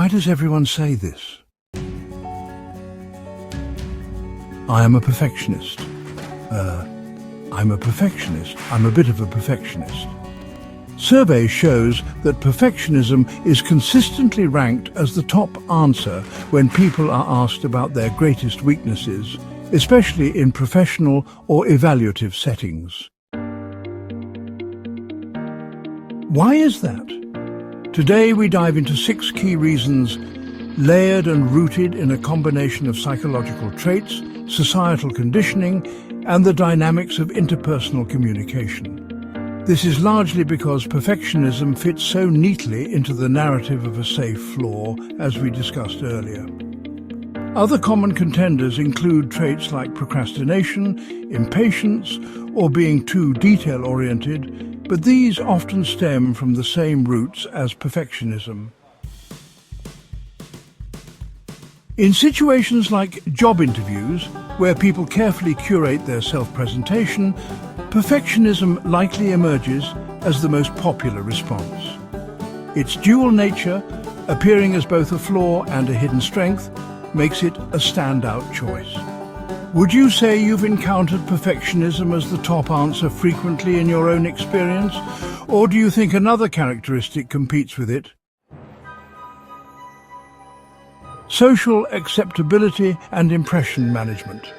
Why does everyone say this? I am a perfectionist. I'm a perfectionist. I'm a bit of a perfectionist. Survey shows that perfectionism is consistently ranked as the top answer when people are asked about their greatest weaknesses, especially in professional or evaluative settings. Why is that? Today we dive into 6 key reasons layered and rooted in a combination of psychological traits, societal conditioning, and the dynamics of interpersonal communication. This is largely because perfectionism fits so neatly into the narrative of a safe flaw, as we discussed earlier. Other common contenders include traits like procrastination, impatience, or being too detail-oriented, but these often stem from the same roots as perfectionism. In situations like job interviews, where people carefully curate their self-presentation, perfectionism likely emerges as the most popular response. Its dual nature, appearing as both a flaw and a hidden strength, makes it a standout choice. Would you say you've encountered perfectionism as the top answer frequently in your own experience, or do you think another characteristic competes with it? Social acceptability and impression management.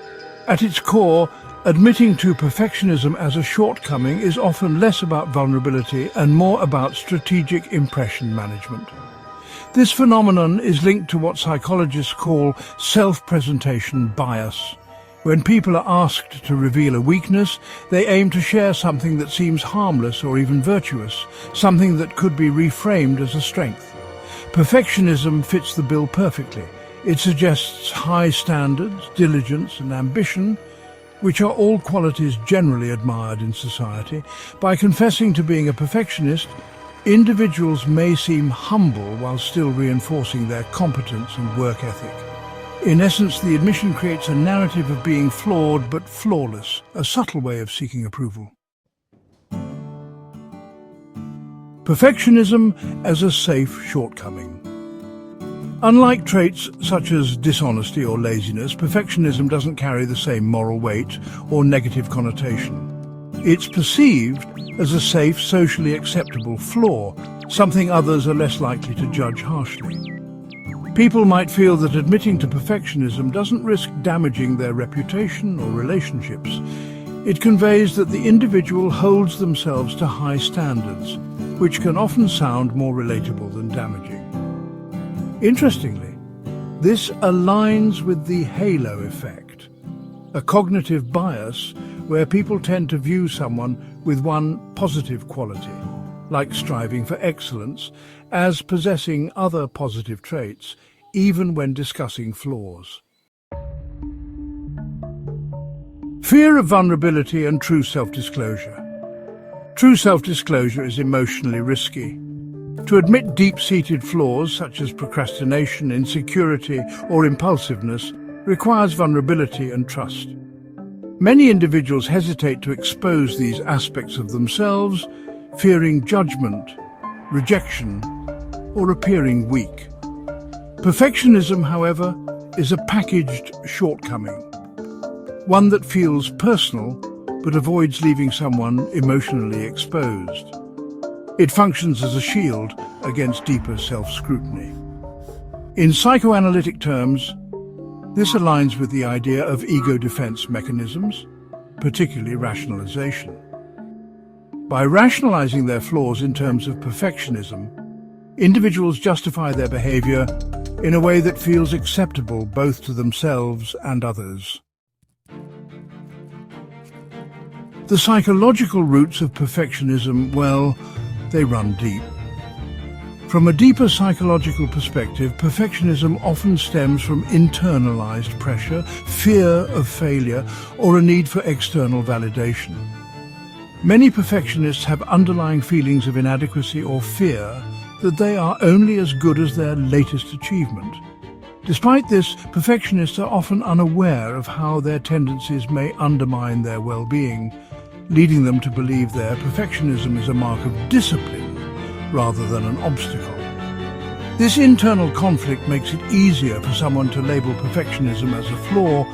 At its core, admitting to perfectionism as a shortcoming is often less about vulnerability and more about strategic impression management. This phenomenon is linked to what psychologists call self-presentation-bias. When people are asked to reveal a weakness, they aim to share something that seems harmless or even virtuous, something that could be reframed as a strength. Perfectionism fits the bill perfectly. It suggests high standards, diligence and ambition, which are all qualities generally admired in society. By confessing to being a perfectionist, individuals may seem humble while still reinforcing their competence and work ethic. In essence, the admission creates a narrative of being flawed but flawless, a subtle way of seeking approval. Perfectionism as a safe shortcoming. Unlike traits such as dishonesty or laziness, perfectionism doesn't carry the same moral weight or negative connotation. It's perceived as a safe, socially acceptable flaw, something others are less likely to judge harshly. People might feel that admitting to perfectionism doesn't risk damaging their reputation or relationships. It conveys that the individual holds themselves to high standards, which can often sound more relatable than damaging. Interestingly, this aligns with the halo effect, a cognitive bias where people tend to view someone with one positive quality, like striving for excellence, as possessing other positive traits, even when discussing flaws. Fear of vulnerability and true self-disclosure. True self-disclosure is emotionally risky. To admit deep-seated flaws such as procrastination, insecurity, or impulsiveness requires vulnerability and trust. Many individuals hesitate to expose these aspects of themselves, fearing judgment, rejection, or appearing weak. Perfectionism, however, is a packaged shortcoming, one that feels personal but avoids leaving someone emotionally exposed. It functions as a shield against deeper self-scrutiny. In psychoanalytic terms, this aligns with the idea of ego defense mechanisms, particularly rationalization. By rationalizing their flaws in terms of perfectionism, individuals justify their behavior in a way that feels acceptable both to themselves and others. The psychological roots of perfectionism, well, they run deep. From a deeper psychological perspective, perfectionism often stems from internalized pressure, fear of failure, or a need for external validation. Many perfectionists have underlying feelings of inadequacy or fear that they are only as good as their latest achievement. Despite this, perfectionists are often unaware of how their tendencies may undermine their well-being, leading them to believe their perfectionism is a mark of discipline rather than an obstacle. This internal conflict makes it easier for someone to label perfectionism as a flaw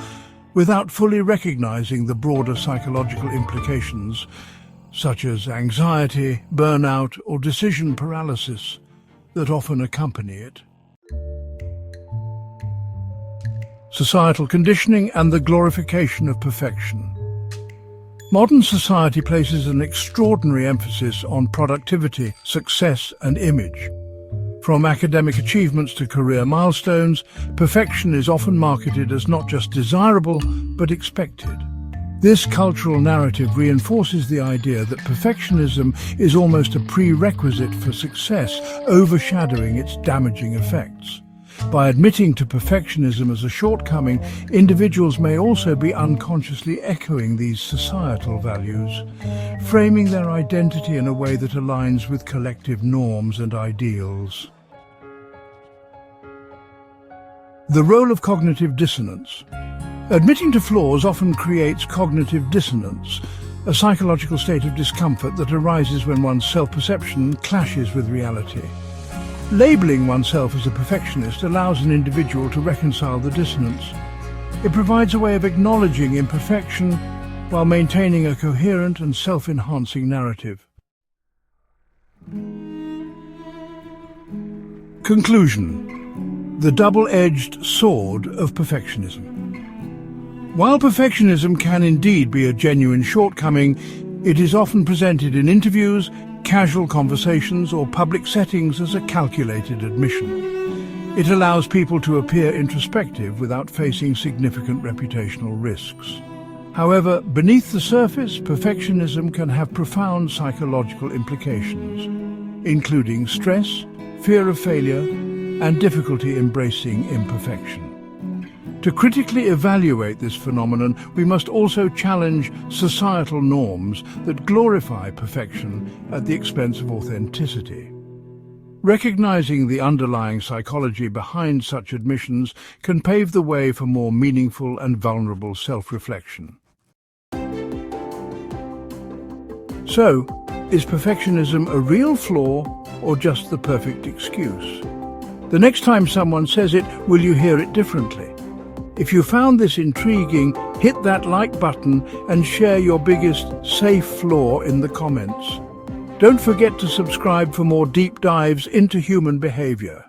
without fully recognizing the broader psychological implications, such as anxiety, burnout, or decision paralysis, that often accompany it. Societal conditioning and the glorification of perfection. Modern society places an extraordinary emphasis on productivity, success, and image. From academic achievements to career milestones, perfection is often marketed as not just desirable, but expected. This cultural narrative reinforces the idea that perfectionism is almost a prerequisite for success, overshadowing its damaging effects. By admitting to perfectionism as a shortcoming, individuals may also be unconsciously echoing these societal values, framing their identity in a way that aligns with collective norms and ideals. The role of cognitive dissonance. Admitting to flaws often creates cognitive dissonance, a psychological state of discomfort that arises when one's self-perception clashes with reality. Labeling oneself as a perfectionist allows an individual to reconcile the dissonance. It provides a way of acknowledging imperfection while maintaining a coherent and self-enhancing narrative. Conclusion: the double-edged sword of perfectionism. While perfectionism can indeed be a genuine shortcoming, it is often presented in interviews, casual conversations, or public settings as a calculated admission. It allows people to appear introspective without facing significant reputational risks. However, beneath the surface, perfectionism can have profound psychological implications, including stress, fear of failure, and difficulty embracing imperfection. To critically evaluate this phenomenon, we must also challenge societal norms that glorify perfection at the expense of authenticity. Recognizing the underlying psychology behind such admissions can pave the way for more meaningful and vulnerable self-reflection. So, is perfectionism a real flaw or just the perfect excuse? The next time someone says it, will you hear it differently? If you found this intriguing, hit that like button and share your biggest safe flaw in the comments. Don't forget to subscribe for more deep dives into human behavior.